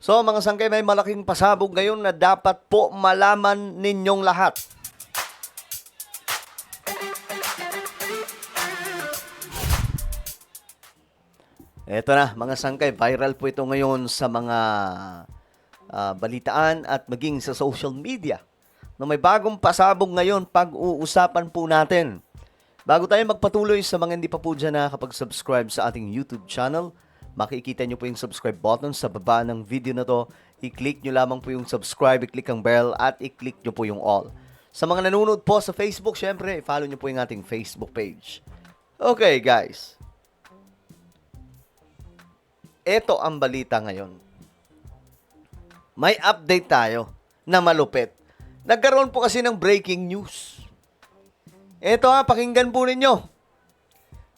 So mga sangkay, may malaking pasabog ngayon na dapat po malaman ninyong lahat. Eto na mga sangkay, viral po ito ngayon sa mga balitaan at maging sa social media. No, may bagong pasabog ngayon, pag-uusapan po natin. Bago tayo magpatuloy, sa mga hindi pa po dyan nakakapag-subscribe sa ating YouTube channel, makikita nyo po yung subscribe button sa baba ng video na to. I-click nyo lamang po yung subscribe, i-click ang bell, at i-click nyo po yung all. Sa mga nanonood po sa Facebook, syempre, i-follow nyo po yung ating Facebook page. Okay, guys. Ito ang balita ngayon. May update tayo na malupit. Nagkaroon po kasi ng breaking news. Ito pakinggan po ninyo.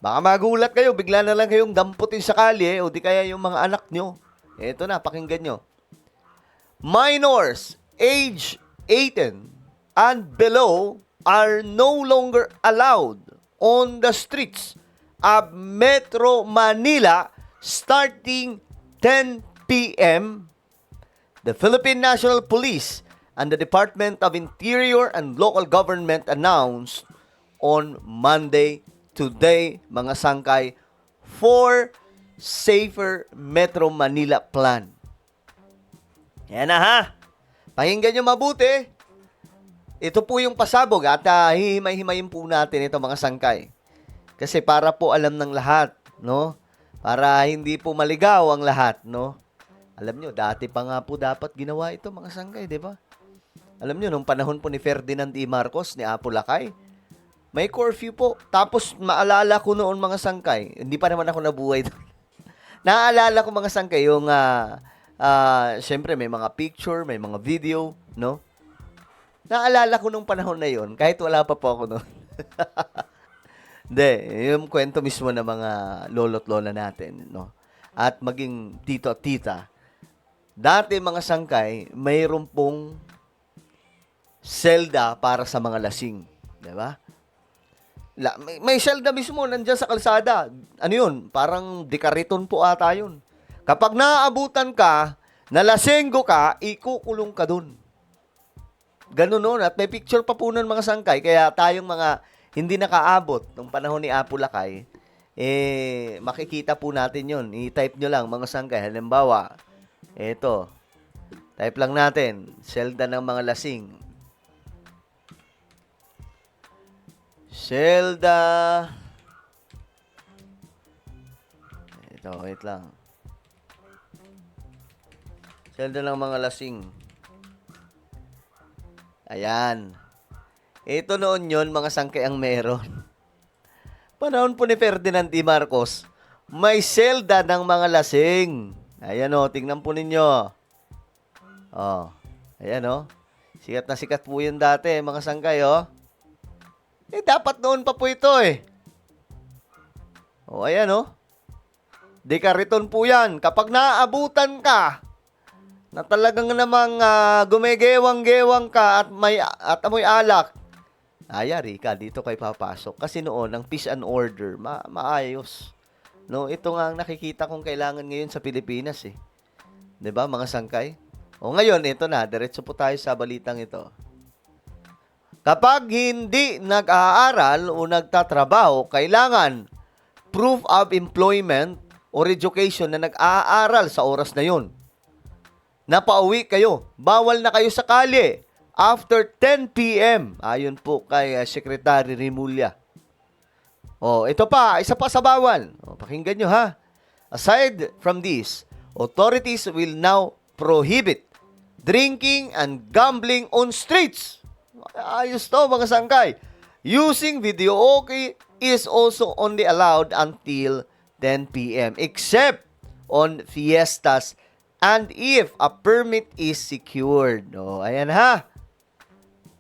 Baka magulat kayo, bigla na lang kayong damputin sa kalye o di kaya yung mga anak nyo. Ito na, pakinggan nyo. Minors age 18 and below are no longer allowed on the streets of Metro Manila starting 10 p.m. The Philippine National Police and the Department of Interior and Local Government announced on Monday, today, mga sangkay, for Safer Metro Manila Plan. Yan na Pakinggan nyo mabuti. Ito po yung pasabog at hihimay-himayin po natin ito mga sangkay. Kasi para po alam ng lahat, no? Para hindi po maligaw ang lahat, no? Alam nyo, dati pa nga po dapat ginawa ito mga sangkay, di ba? Alam nyo, nung panahon po ni Ferdinand E. Marcos, ni Apo Lakay, may curfew po. Tapos, maalala ko noon mga sangkay, hindi pa naman ako nabuhay doon. Naalala ko mga sangkay, yung, syempre, may mga picture, may mga video, no? Naalala ko nung panahon na yon kahit wala pa po ako noon. Hindi, yung kwento mismo ng mga lolo't lola natin, no? At maging tito at tita. Dati mga sangkay, mayroon pong selda para sa mga lasing. Di ba? May selda mismo nandiyan sa kalsada. Ano yun? Parang dekariton po ata yun. Kapag naaabutan ka, nalasenggo ka, ikukulong ka dun. Ganun nun. At may picture pa po nun mga sangkay. Kaya tayong mga hindi nakaabot nung panahon ni Apo Lakay, makikita po natin yun. I-type nyo lang mga sangkay. Halimbawa, eto. Type lang natin. Selda ng mga lasing. Selda. Ito, wait lang. Selda ng mga lasing. Ayan. Ito noon yon mga sangkay ang meron. Panahon po ni Ferdinand E. Marcos, may selda ng mga lasing. Ayan tingnan po ninyo. Ayan sikat na sikat po yun dati, mga sangkay dapat noon pa po ito ayan dekariton po yan. Kapag naaabutan ka, na talagang namang gumegewang-gewang ka at amoy alak, ayari ka, dito kay papasok. Kasi noon, ang peace and order, maayos. No, ito nga ang nakikita kong kailangan ngayon sa Pilipinas 'Di ba, mga sangkay? Ngayon, ito na, diretso po tayo sa balitang ito. Kapag hindi nag-aaral o nagtatrabaho, kailangan proof of employment or education na nag-aaral sa oras na yun. Napauwi kayo, bawal na kayo sa kalye after 10 p.m. Ayon po kay Secretary Rimulya. Ito pa, isa pa sa bawal. Pakinggan nyo Aside from this, authorities will now prohibit drinking and gambling on streets. Ayos to mga sangkay. Using video okay is also only allowed until 10 p.m. except on fiestas and if a permit is secured. Ayan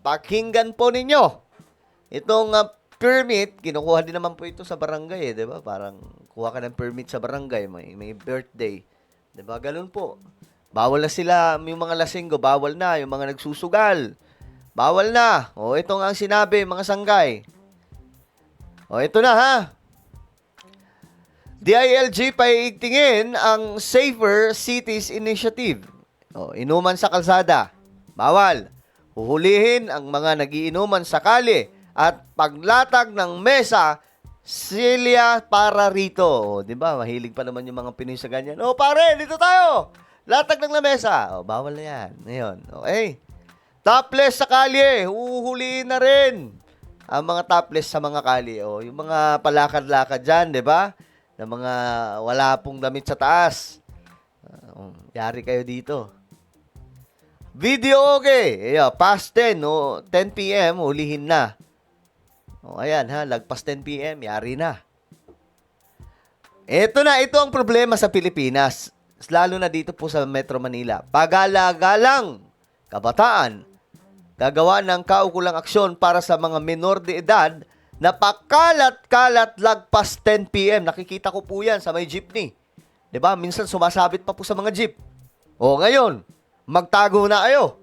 Pakinggan po ninyo. Itong permit, kinukuha din naman po ito sa barangay, di ba? Parang kuha ka ng permit sa barangay, may birthday. Di ba? Ganun po. Bawal na sila, yung mga lasinggo, bawal na. Yung mga nagsusugal, bawal na. Ito nga ang sinabi, mga sanggay. Ito na DILG paiigtingin ang Safer Cities Initiative. Inuman sa kalsada, bawal. Huhulihin ang mga nagiinuman sa kalye at paglatag ng mesa, silya para rito. Di ba? Mahilig pa naman yung mga Pinoy sa ganyan. Pare, dito tayo! Latag ng lamesa. Bawal na yan. Ngayon, okay? Topless sa kalye, huhulihin na rin ang mga topless sa mga kalye. Yung mga palakad-lakad dyan, di ba? Na mga wala pong damit sa taas. Yari kayo dito. Video okay. Past 10, 10 p.m., hulihin na. Ayan ha, lagpas 10 p.m., yari na. Ito ang problema sa Pilipinas. Lalo na dito po sa Metro Manila. Pagala-galang kabataan, gagawa ng kaukulang aksyon para sa mga menor de edad na pakalat-kalat lagpas 10 p.m. Nakikita ko po yan sa may jeepney. Diba? Minsan sumasabit pa po sa mga jeep. Ngayon, magtago na kayo.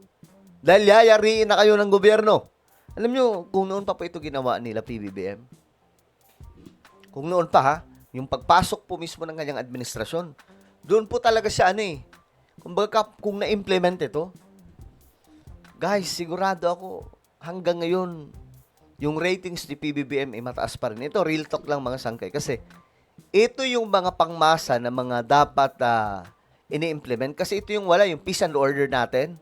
Dahil yayariin na kayo ng gobyerno. Alam nyo, kung noon pa ito ginawa nila, PBBM. Kung noon pa ha, yung pagpasok po mismo ng kanyang administrasyon, doon po talaga siya kung na-implement ito, guys, sigurado ako, hanggang ngayon, yung ratings ni PBBM ay mataas pa rin. Ito, real talk lang mga sangkay. Kasi, ito yung mga pangmasa na mga dapat ini-implement. Kasi ito yung yung peace and order natin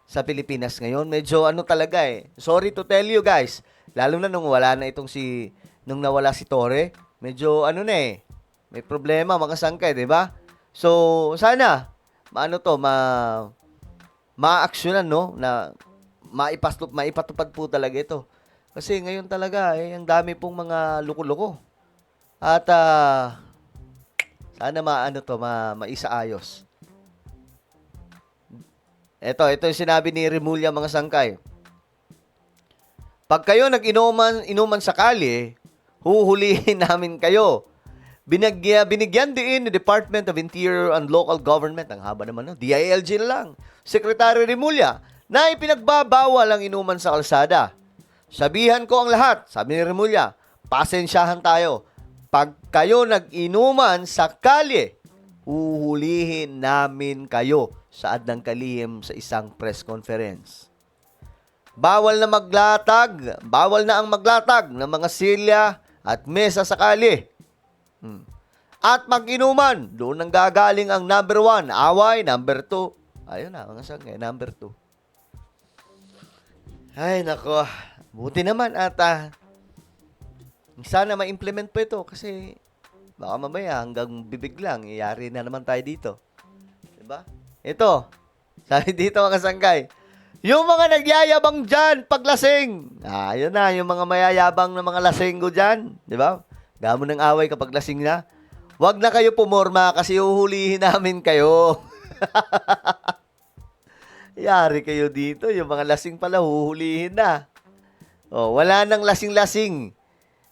sa Pilipinas ngayon. Medyo talaga Sorry to tell you guys. Lalo na nung nung nawala si Torre. Medyo may problema mga sangkay, di ba? So, sana, ma-actionan, na maipatupad po talaga ito. Kasi ngayon talaga, ang dami pong mga luko-luko. At, sana maisaayos. Ito yung sinabi ni Remulla mga sangkay. Pag kayo inuman sa kalye, huhulihin namin kayo. Binigyan din ni Department of Interior and Local Government, ang haba naman, DILG na lang, Secretary Remulla, na ipinagbabawal ang inuman sa kalsada. Sabihan ko ang lahat, sabi ni Remulla, pasensyahan tayo. Pag kayo nag-inuman sa kalye, huhulihin namin kayo, saad ng kalihim sa isang press conference. Bawal na ang maglatag ng mga silya at mesa sa kalye. At mag-inuman, doon nang gagaling ang number 1, away, number 2. Ayun na, mga sangkay, number 2. Ay, nako. Buti naman at sana ma-implement po ito kasi baka mamaya hanggang bibig lang, iyari na naman tayo dito. Diba? Ito, sabi dito mga sangkay, yung mga nagyayabang dyan paglasing. Yun na, yung mga mayayabang na mga lasinggo dyan. Diba? Gamo ng away kapag lasing na. Huwag na kayo pumorma kasi uhulihin namin kayo. Yari kayo dito, yung mga lasing pala huhulihin na. Wala nang lasing-lasing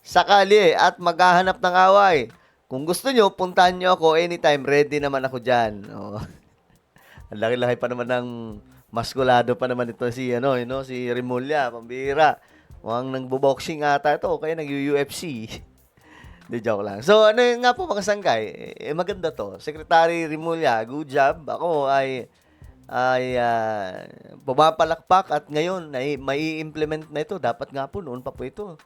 sa kalye at maghahanap ng away. Kung gusto nyo, puntahan nyo ako anytime. Ready naman ako dyan. Ang laki-laki pa naman ng maskulado pa naman ito si Remulla, pambira. Mukhang nagbo-boxing ata ito, kaya nag-UFC. Di joke lang. So, nga po mga sanggay, maganda to. Secretary Remulla, good job. Ako ay pumapalakpak at ngayon ay mai-implement na ito. Dapat nga po, noon pa po ito.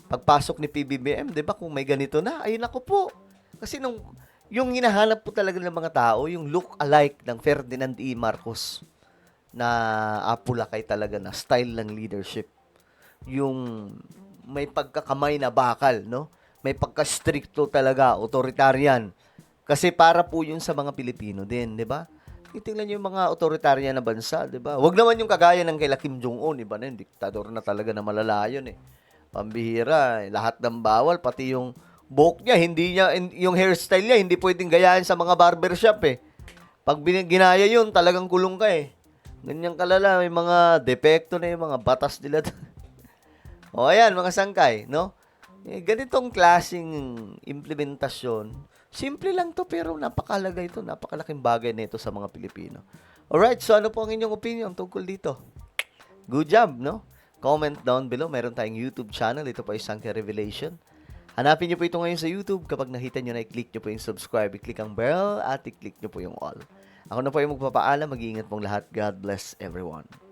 Pagpasok ni PBBM, di ba, kung may ganito na, ay naku po. Kasi yung hinahanap po talaga ng mga tao, yung look-alike ng Ferdinand E. Marcos na apulakay talaga na style ng leadership. Yung may pagkakamay na bakal, no? May pagka-stricto talaga, authoritarian. Kasi para po yun sa mga Pilipino din, di ba? Titingnan yung mga authoritarian na bansa, di ba? Huwag naman yung kagaya ng kay Kim Jong-un, di ba? Diktador na talaga na malala yun, Pambihira, lahat ng bawal, pati yung buhok niya, yung hairstyle niya, hindi pwedeng gayahin sa mga barbershop, Pag ginaya yun, talagang kulong ka, Ganyan kalala, may mga depekto na yung mga batas nila. Ayan, mga sangkay, no? Ganitong klaseng implementasyon, simple lang to pero napakalaga ito, napakalaking bagay na ito sa mga Pilipino. Alright, so ano po ang inyong opinion tungkol dito? Good job, no? Comment down below. Meron tayong YouTube channel. Ito po ay Sangkay Revelation. Hanapin nyo po ito ngayon sa YouTube. Kapag nakita nyo na, i-click nyo po yung subscribe, i-click ang bell, at i-click nyo po yung all. Ako na po yung magpapaalam. Mag-iingat pong lahat. God bless everyone.